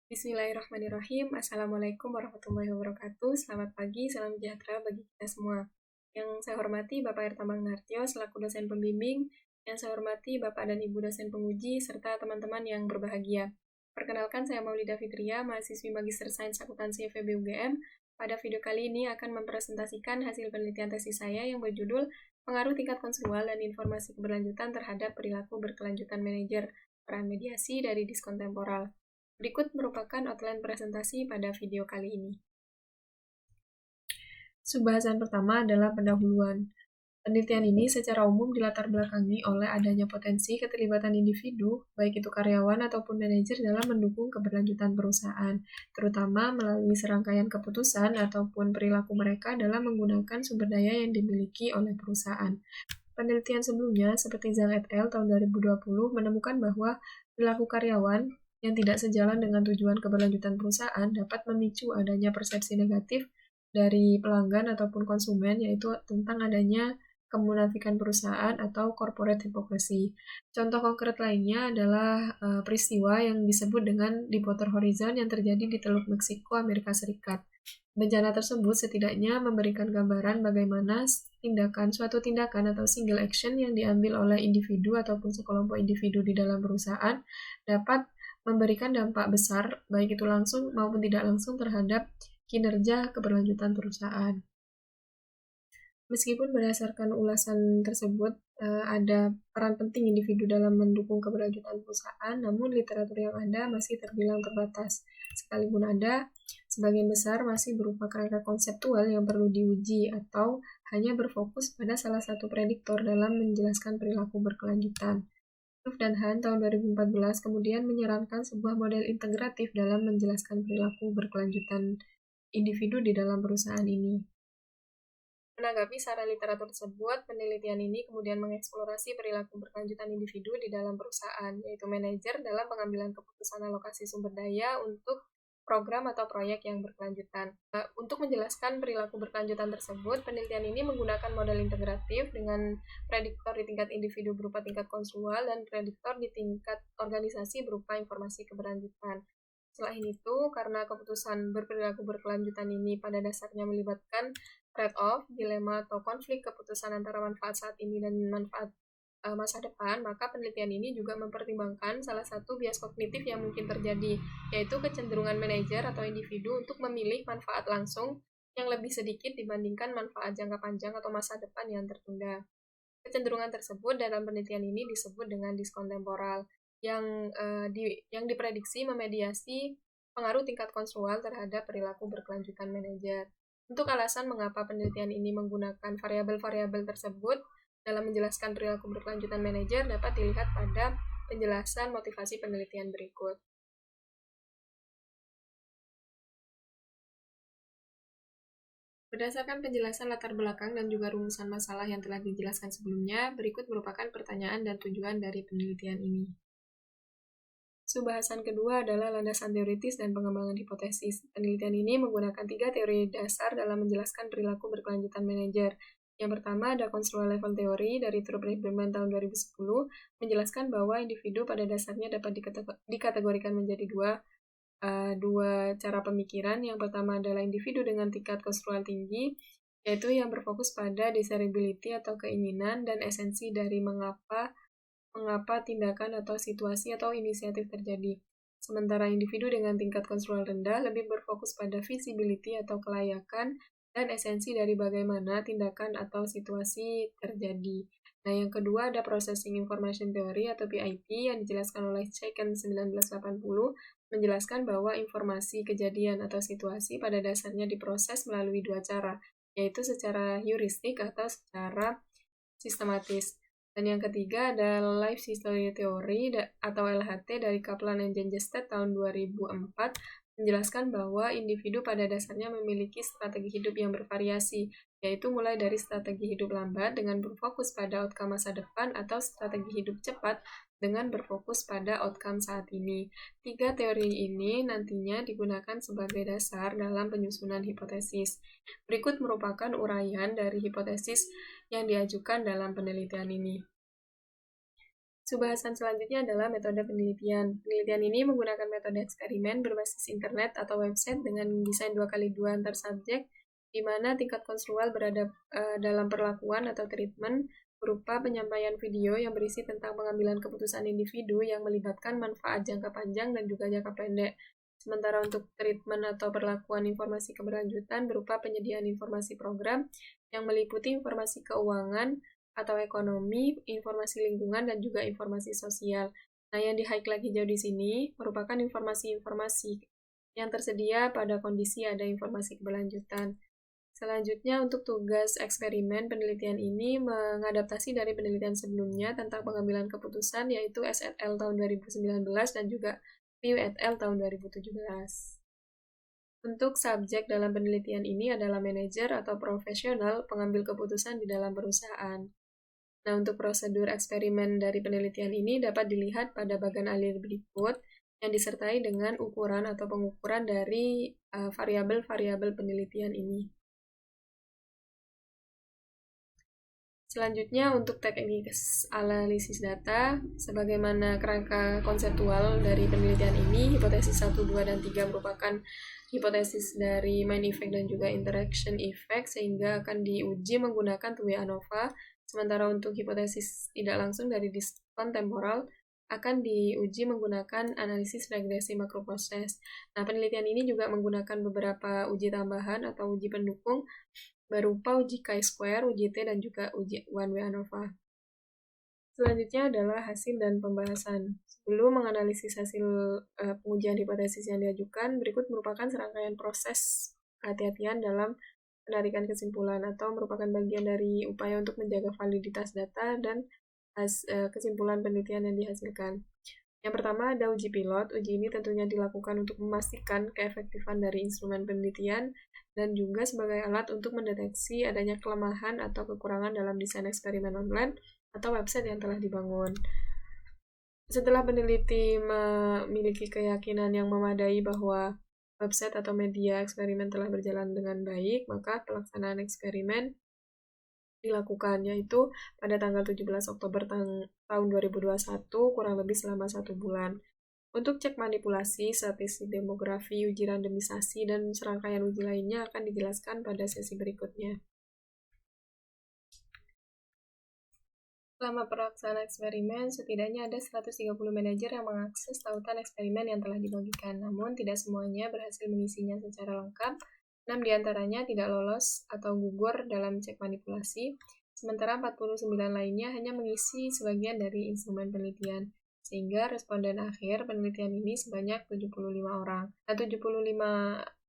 Bismillahirrahmanirrahim. Assalamualaikum warahmatullahi wabarakatuh. Selamat pagi, salam sejahtera bagi kita semua. Yang saya hormati Bapak Ertambang Nartyo selaku dosen pembimbing, yang saya hormati Bapak dan Ibu dosen penguji, serta teman-teman yang berbahagia. Perkenalkan, saya Maulida Fitria, mahasiswi Magister Sains Akuntansi FEB UGM. Pada video kali ini akan mempresentasikan hasil penelitian tesis saya yang berjudul Pengaruh Tingkat Konstrual dan Informasi Keberlanjutan Terhadap Perilaku Berkelanjutan Manajer, Peran Mediasi dari Diskon Temporal. Berikut merupakan outline presentasi pada video kali ini. Subbahasan pertama adalah pendahuluan. Penelitian ini secara umum dilatar belakangi oleh adanya potensi keterlibatan individu, baik itu karyawan ataupun manajer dalam mendukung keberlanjutan perusahaan, terutama melalui serangkaian keputusan ataupun perilaku mereka dalam menggunakan sumber daya yang dimiliki oleh perusahaan. Penelitian sebelumnya, seperti Zhang et al. Tahun 2020, menemukan bahwa perilaku karyawan yang tidak sejalan dengan tujuan keberlanjutan perusahaan dapat memicu adanya persepsi negatif dari pelanggan ataupun konsumen, yaitu tentang adanya kemunafikan perusahaan atau corporate hypocrisy. Contoh konkret lainnya adalah peristiwa yang disebut dengan Deepwater Horizon yang terjadi di Teluk Meksiko, Amerika Serikat. Bencana tersebut setidaknya memberikan gambaran bagaimana suatu tindakan atau single action yang diambil oleh individu ataupun sekelompok individu di dalam perusahaan dapat memberikan dampak besar, baik itu langsung maupun tidak langsung terhadap kinerja keberlanjutan perusahaan. Meskipun berdasarkan ulasan tersebut ada peran penting individu dalam mendukung keberlanjutan perusahaan, namun literatur yang ada masih terbilang terbatas. Sekalipun ada, sebagian besar masih berupa kerangka konseptual yang perlu diuji atau hanya berfokus pada salah satu prediktor dalam menjelaskan perilaku berkelanjutan. Dan Han tahun 2014 kemudian menyarankan sebuah model integratif dalam menjelaskan perilaku berkelanjutan individu di dalam perusahaan ini. Menanggapi saran literatur tersebut, penelitian ini kemudian mengeksplorasi perilaku berkelanjutan individu di dalam perusahaan, yaitu manajer dalam pengambilan keputusan alokasi sumber daya untuk program atau proyek yang berkelanjutan. Untuk menjelaskan perilaku berkelanjutan tersebut, penelitian ini menggunakan model integratif dengan prediktor di tingkat individu berupa tingkat konstrual dan prediktor di tingkat organisasi berupa informasi keberlanjutan. Selain itu, karena keputusan berperilaku berkelanjutan ini pada dasarnya melibatkan trade-off, dilema atau konflik keputusan antara manfaat saat ini dan manfaat masa depan, maka penelitian ini juga mempertimbangkan salah satu bias kognitif yang mungkin terjadi, yaitu kecenderungan manajer atau individu untuk memilih manfaat langsung yang lebih sedikit dibandingkan manfaat jangka panjang atau masa depan yang tertunda. Kecenderungan tersebut dalam penelitian ini disebut dengan diskon temporal, yang diprediksi memediasi pengaruh tingkat konstrual terhadap perilaku berkelanjutan manajer. Untuk alasan mengapa penelitian ini menggunakan variabel-variabel tersebut dalam menjelaskan perilaku berkelanjutan manajer dapat dilihat pada penjelasan motivasi penelitian berikut. Berdasarkan penjelasan latar belakang dan juga rumusan masalah yang telah dijelaskan sebelumnya, berikut merupakan pertanyaan dan tujuan dari penelitian ini. Subbahasan kedua adalah landasan teoritis dan pengembangan hipotesis. Penelitian ini menggunakan 3 teori dasar dalam menjelaskan perilaku berkelanjutan manajer. Yang pertama ada Construal Level Theory dari Trupp Lieberman tahun 2010, menjelaskan bahwa individu pada dasarnya dapat dikategorikan menjadi dua cara pemikiran. Yang pertama adalah individu dengan tingkat konstrual tinggi, yaitu yang berfokus pada desirability atau keinginan dan esensi dari mengapa tindakan atau situasi atau inisiatif terjadi. Sementara individu dengan tingkat konstrual rendah lebih berfokus pada visibility atau kelayakan dan esensi dari bagaimana tindakan atau situasi terjadi. Nah, yang kedua ada Processing Information Theory atau PIT yang dijelaskan oleh Chaiken 1980, menjelaskan bahwa informasi kejadian atau situasi pada dasarnya diproses melalui 2 cara, yaitu secara heuristik atau secara sistematis. Dan yang ketiga ada Life History Theory atau LHT dari Kaplan and Jengstedt tahun 2004, menjelaskan bahwa individu pada dasarnya memiliki strategi hidup yang bervariasi, yaitu mulai dari strategi hidup lambat dengan berfokus pada outcome masa depan atau strategi hidup cepat dengan berfokus pada outcome saat ini. 3 teori ini nantinya digunakan sebagai dasar dalam penyusunan hipotesis. Berikut merupakan uraian dari hipotesis yang diajukan dalam penelitian ini. Bahasan selanjutnya adalah metode penelitian. Penelitian ini menggunakan metode eksperimen berbasis internet atau website dengan desain 2x2 antar subjek, di mana tingkat konstrual berada dalam perlakuan atau treatment berupa penyampaian video yang berisi tentang pengambilan keputusan individu yang melibatkan manfaat jangka panjang dan juga jangka pendek. Sementara untuk treatment atau perlakuan informasi keberlanjutan berupa penyediaan informasi program yang meliputi informasi keuangan atau ekonomi, informasi lingkungan, dan juga informasi sosial. Nah, yang di-highlight lagi jauh di sini merupakan informasi-informasi yang tersedia pada kondisi ada informasi keberlanjutan. Selanjutnya, untuk tugas eksperimen penelitian ini mengadaptasi dari penelitian sebelumnya tentang pengambilan keputusan, yaitu S et al. Tahun 2019 dan juga Liu et al. Tahun 2017. Untuk subjek dalam penelitian ini adalah manajer atau profesional pengambil keputusan di dalam perusahaan. Nah, untuk prosedur eksperimen dari penelitian ini dapat dilihat pada bagian alir berikut yang disertai dengan ukuran atau pengukuran dari variabel-variabel penelitian ini. Selanjutnya, untuk teknik analisis data, sebagaimana kerangka konseptual dari penelitian ini, hipotesis 1, 2, dan 3 merupakan hipotesis dari main effect dan juga interaction effect, sehingga akan diuji menggunakan two-way ANOVA. Sementara untuk hipotesis tidak langsung dari diskon temporal akan diuji menggunakan analisis regresi makroproses. Nah, penelitian ini juga menggunakan beberapa uji tambahan atau uji pendukung berupa uji chi-square, uji T, dan juga uji one-way ANOVA. Selanjutnya adalah hasil dan pembahasan. Sebelum menganalisis hasil pengujian hipotesis yang diajukan, berikut merupakan serangkaian proses kehati-hatian dalam penarikan kesimpulan atau merupakan bagian dari upaya untuk menjaga validitas data dan kesimpulan penelitian yang dihasilkan. Yang pertama ada uji pilot. Uji ini tentunya dilakukan untuk memastikan keefektifan dari instrumen penelitian dan juga sebagai alat untuk mendeteksi adanya kelemahan atau kekurangan dalam desain eksperimen online atau website yang telah dibangun. Setelah peneliti memiliki keyakinan yang memadai bahwa website atau media eksperimen telah berjalan dengan baik, maka pelaksanaan eksperimen dilakukan, yaitu pada tanggal 17 Oktober tahun 2021, kurang lebih selama 1 bulan. Untuk cek manipulasi, statistik demografi, uji randomisasi, dan serangkaian uji lainnya akan dijelaskan pada sesi berikutnya. Selama pelaksanaan eksperimen, setidaknya ada 130 manajer yang mengakses tautan eksperimen yang telah dibagikan. Namun, tidak semuanya berhasil mengisinya secara lengkap. 6 diantaranya tidak lolos atau gugur dalam cek manipulasi, sementara 49 lainnya hanya mengisi sebagian dari instrumen penelitian. Sehingga responden akhir penelitian ini sebanyak 75 orang. Nah, 75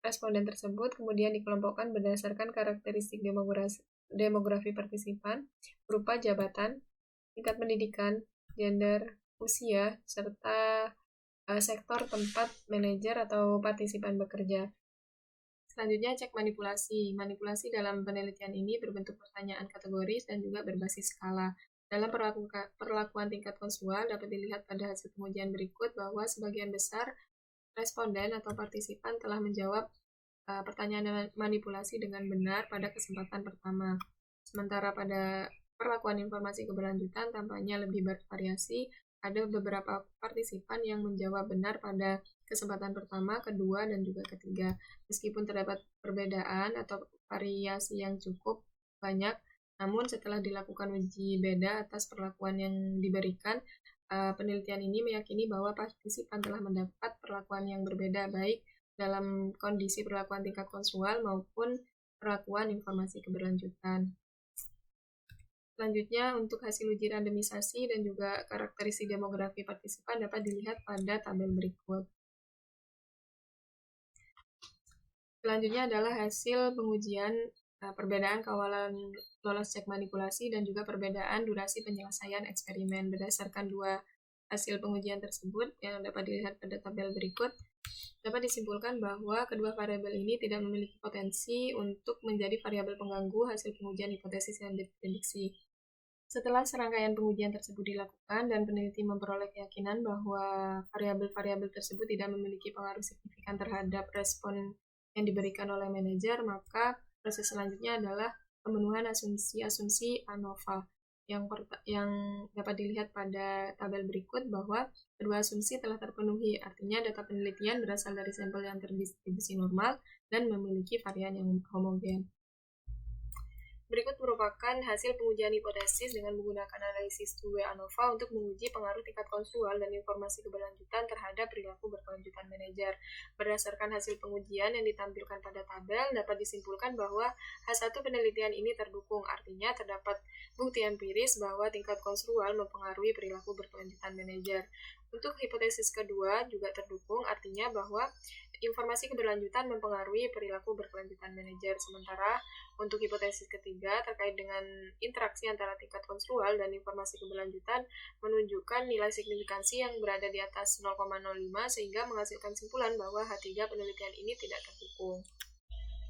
responden tersebut kemudian dikelompokkan berdasarkan karakteristik demografi partisipan berupa jabatan, tingkat pendidikan, gender, usia, serta sektor tempat manajer atau partisipan bekerja. Selanjutnya, cek manipulasi. Manipulasi dalam penelitian ini berbentuk pertanyaan kategoris dan juga berbasis skala. Dalam perlakuan tingkat konsual dapat dilihat pada hasil pengujian berikut bahwa sebagian besar responden atau partisipan telah menjawab pertanyaan manipulasi dengan benar pada kesempatan pertama. Sementara pada perlakuan informasi keberlanjutan tampaknya lebih bervariasi. Ada beberapa partisipan yang menjawab benar pada kesempatan pertama, kedua, dan juga ketiga. Meskipun terdapat perbedaan atau variasi yang cukup banyak, namun setelah dilakukan uji beda atas perlakuan yang diberikan, penelitian ini meyakini bahwa partisipan telah mendapat perlakuan yang berbeda baik dalam kondisi perlakuan tingkat konsual maupun perlakuan informasi keberlanjutan. Selanjutnya, untuk hasil uji randomisasi dan juga karakteristik demografi partisipan dapat dilihat pada tabel berikut. Selanjutnya adalah hasil pengujian perbedaan kawalan lolos cek manipulasi dan juga perbedaan durasi penyelesaian eksperimen. Berdasarkan dua hasil pengujian tersebut yang dapat dilihat pada tabel berikut, dapat disimpulkan bahwa kedua variabel ini tidak memiliki potensi untuk menjadi variabel pengganggu hasil pengujian hipotesis yang diprediksi. Setelah serangkaian pengujian tersebut dilakukan dan peneliti memperoleh keyakinan bahwa variabel-variabel tersebut tidak memiliki pengaruh signifikan terhadap respon yang diberikan oleh manajer, maka proses selanjutnya adalah pemenuhan asumsi-asumsi ANOVA. yang dapat dilihat pada tabel berikut bahwa kedua asumsi telah terpenuhi, artinya data penelitian berasal dari sampel yang terdistribusi normal dan memiliki varian yang homogen. Berikut merupakan hasil pengujian hipotesis dengan menggunakan analisis two-way ANOVA untuk menguji pengaruh tingkat konstrual dan informasi keberlanjutan terhadap perilaku berkelanjutan manajer. Berdasarkan hasil pengujian yang ditampilkan pada tabel, dapat disimpulkan bahwa H1 penelitian ini terdukung, artinya terdapat bukti empiris bahwa tingkat konstrual mempengaruhi perilaku berkelanjutan manajer. Untuk hipotesis kedua juga terdukung, artinya bahwa informasi keberlanjutan mempengaruhi perilaku berkelanjutan manajer. Sementara untuk hipotesis ketiga terkait dengan interaksi antara tingkat konstrual dan informasi keberlanjutan menunjukkan nilai signifikansi yang berada di atas 0,05 sehingga menghasilkan kesimpulan bahwa H3 penelitian ini tidak terdukung.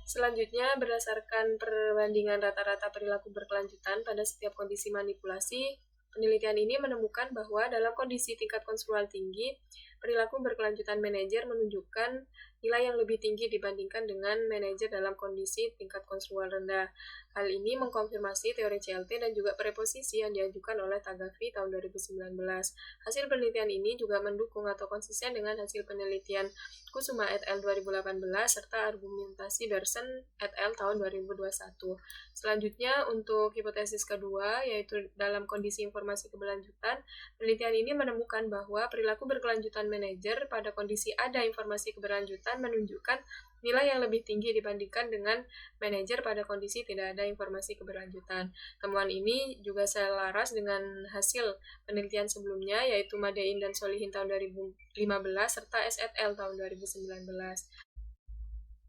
Selanjutnya, berdasarkan perbandingan rata-rata perilaku berkelanjutan pada setiap kondisi manipulasi, penelitian ini menemukan bahwa dalam kondisi tingkat konstrual tinggi, perilaku berkelanjutan manajer menunjukkan nilai yang lebih tinggi dibandingkan dengan manajer dalam kondisi tingkat konstrual rendah. Hal ini mengkonfirmasi teori CLT dan juga preposisi yang diajukan oleh Tagavi tahun 2019. Hasil penelitian ini juga mendukung atau konsisten dengan hasil penelitian Kusuma et al. 2018 serta argumentasi Bersen et al. Tahun 2021. Selanjutnya, untuk hipotesis kedua, yaitu dalam kondisi informasi keberlanjutan, penelitian ini menemukan bahwa perilaku berkelanjutan manajer pada kondisi ada informasi keberlanjutan menunjukkan nilai yang lebih tinggi dibandingkan dengan manajer pada kondisi tidak ada informasi keberlanjutan. Temuan ini juga selaras dengan hasil penelitian sebelumnya, yaitu Madein dan Solihin tahun 2015 serta S et al. Tahun 2019.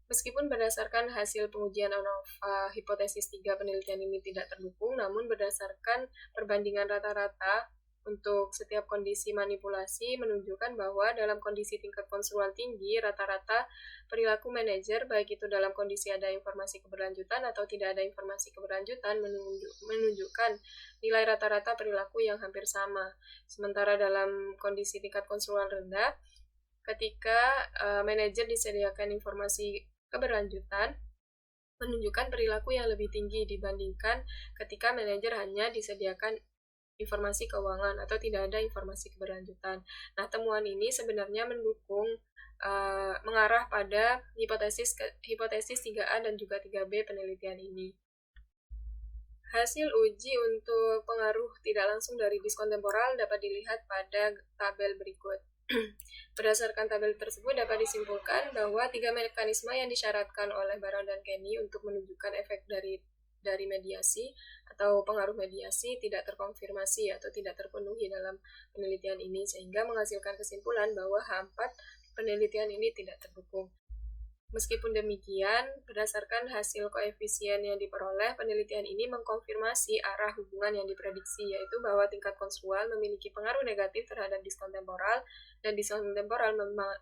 Meskipun berdasarkan hasil pengujian ANOVA hipotesis 3 penelitian ini tidak terdukung, namun berdasarkan perbandingan rata-rata untuk setiap kondisi manipulasi menunjukkan bahwa dalam kondisi tingkat konstrual tinggi, rata-rata perilaku manajer, baik itu dalam kondisi ada informasi keberlanjutan atau tidak ada informasi keberlanjutan, menunjukkan nilai rata-rata perilaku yang hampir sama. Sementara dalam kondisi tingkat konstrual rendah, ketika manajer disediakan informasi keberlanjutan, menunjukkan perilaku yang lebih tinggi dibandingkan ketika manajer hanya disediakan informasi keuangan atau tidak ada informasi keberlanjutan. Nah, temuan ini sebenarnya mendukung mengarah pada hipotesis 3A dan juga 3B penelitian ini. Hasil uji untuk pengaruh tidak langsung dari diskon temporal dapat dilihat pada tabel berikut. Berdasarkan tabel tersebut dapat disimpulkan bahwa 3 mekanisme yang disyaratkan oleh Baron dan Kenny untuk menunjukkan efek dari mediasi atau pengaruh mediasi tidak terkonfirmasi atau tidak terpenuhi dalam penelitian ini, sehingga menghasilkan kesimpulan bahwa H4 penelitian ini tidak terdukung. Meskipun demikian, berdasarkan hasil koefisien yang diperoleh, penelitian ini mengkonfirmasi arah hubungan yang diprediksi, yaitu bahwa tingkat konstrual memiliki pengaruh negatif terhadap diskon temporal, dan diskon temporal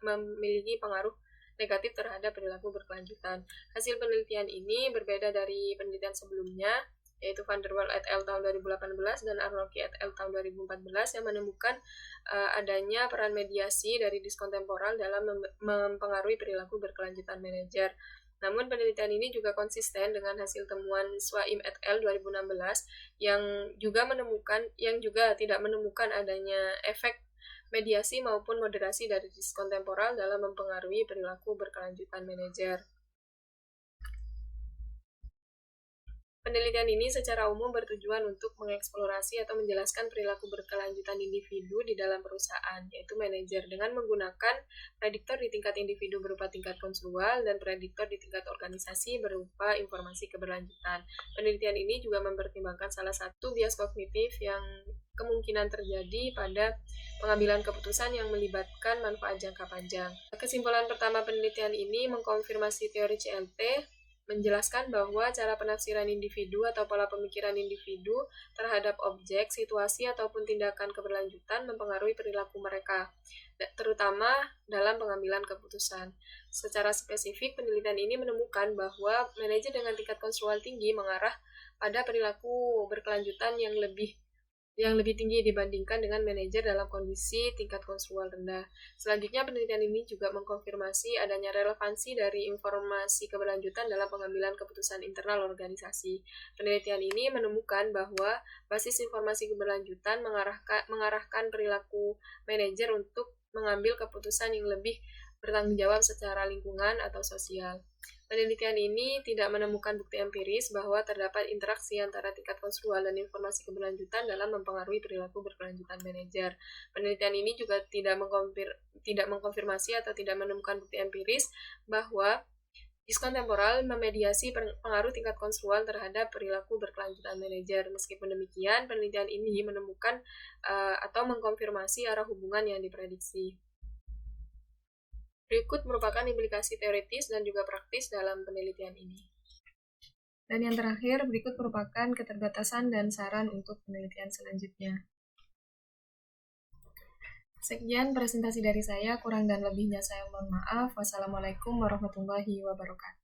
memiliki pengaruh negatif terhadap perilaku berkelanjutan. Hasil penelitian ini berbeda dari penelitian sebelumnya, yaitu Van der Waal et al. Tahun 2018 dan Arnolki et al. Tahun 2014 yang menemukan adanya peran mediasi dari diskon temporal dalam mempengaruhi perilaku berkelanjutan manajer. Namun penelitian ini juga konsisten dengan hasil temuan Swaim et al. 2016 yang juga tidak menemukan adanya efek mediasi maupun moderasi dari diskon temporal dalam mempengaruhi perilaku berkelanjutan manajer. Penelitian ini secara umum bertujuan untuk mengeksplorasi atau menjelaskan perilaku berkelanjutan individu di dalam perusahaan, yaitu manajer, dengan menggunakan prediktor di tingkat individu berupa tingkat konstrual dan prediktor di tingkat organisasi berupa informasi keberlanjutan. Penelitian ini juga mempertimbangkan salah satu bias kognitif yang kemungkinan terjadi pada pengambilan keputusan yang melibatkan manfaat jangka panjang. Kesimpulan pertama penelitian ini mengkonfirmasi teori CLT, menjelaskan bahwa cara penafsiran individu atau pola pemikiran individu terhadap objek, situasi, ataupun tindakan keberlanjutan mempengaruhi perilaku mereka, terutama dalam pengambilan keputusan. Secara spesifik, penelitian ini menemukan bahwa manajer dengan tingkat konstrual tinggi mengarah pada perilaku berkelanjutan yang lebih yang lebih tinggi dibandingkan dengan manajer dalam kondisi tingkat konstruktual rendah. Selanjutnya, penelitian ini juga mengkonfirmasi adanya relevansi dari informasi keberlanjutan dalam pengambilan keputusan internal organisasi. Penelitian ini menemukan bahwa basis informasi keberlanjutan mengarahkan perilaku manajer untuk mengambil keputusan yang lebih bertanggung jawab secara lingkungan atau sosial. Penelitian ini tidak menemukan bukti empiris bahwa terdapat interaksi antara tingkat konstruktual dan informasi keberlanjutan dalam mempengaruhi perilaku berkelanjutan manajer. Penelitian ini juga tidak mengkonfirmasi atau tidak menemukan bukti empiris bahwa diskon temporal memediasi pengaruh tingkat konstruktual terhadap perilaku berkelanjutan manajer. Meskipun demikian, penelitian ini menemukan atau mengkonfirmasi arah hubungan yang diprediksi. Berikut merupakan implikasi teoritis dan juga praktis dalam penelitian ini. Dan yang terakhir, berikut merupakan keterbatasan dan saran untuk penelitian selanjutnya. Sekian presentasi dari saya, kurang dan lebihnya saya mohon maaf. Wassalamualaikum warahmatullahi wabarakatuh.